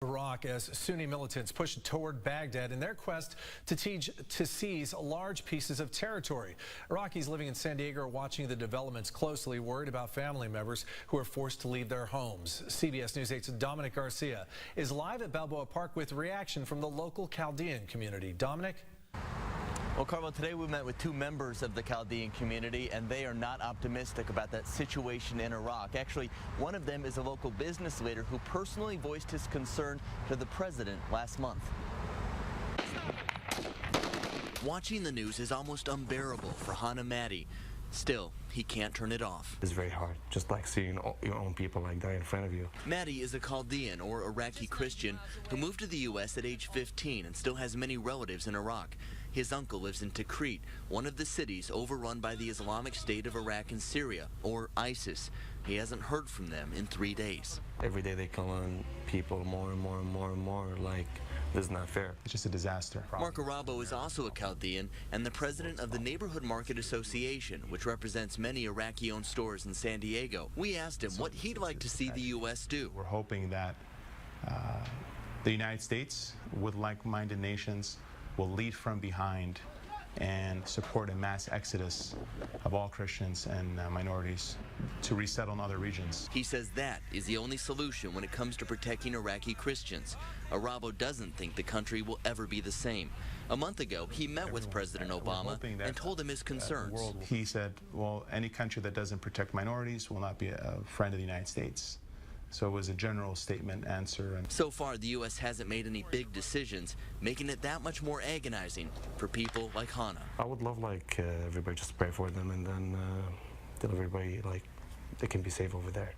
Iraq as Sunni militants push toward Baghdad in their quest to seize large pieces of territory. Iraqis living in San Diego are watching the developments closely, worried about family members who are forced to leave their homes. CBS News 8's Dominic Garcia is live at Balboa Park with reaction from the local Chaldean community. Dominic? Well, Carlo, today we met with two members of the Chaldean community, and they are not optimistic about that situation in Iraq. Actually, one of them is a local business leader who personally voiced his concern to the president last month. Watching the news is almost unbearable for Hana Madi. Still, he can't turn it off. It's very hard, just like seeing your own people like die in front of you. Madi is a Chaldean, or Iraqi Christian, who moved to the U.S. at age 15 and still has many relatives in Iraq. His uncle lives in Tikrit, one of the cities overrun by the Islamic State of Iraq and Syria, or ISIS. He hasn't heard from them in 3 days. Every day they call on people more and more and more and more, like, this is not fair. It's just a disaster. Mark Arabo is also a Chaldean and the president of the Neighborhood Market Association, which represents many Iraqi-owned stores in San Diego. We asked him what he'd like to see the U.S. do. We're hoping that the United States, with like-minded nations, will lead from behind and support a mass exodus of all Christians and minorities to resettle in other regions. He says that is the only solution when it comes to protecting Iraqi Christians. Arabo doesn't think the country will ever be the same. A month ago, he met with President Obama and told him his concerns. He said, well, any country that doesn't protect minorities will not be a friend of the United States. So it was a general statement answer. And so far, the U.S. hasn't made any big decisions, making it that much more agonizing for people like Hana. I would love, like, everybody just pray for them and then tell everybody, like, they can be safe over there.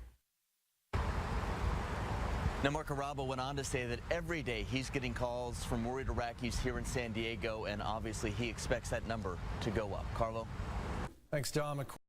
Now, Mark Arabo went on to say that every day he's getting calls from worried Iraqis here in San Diego, and obviously he expects that number to go up. Carlo? Thanks, Dom.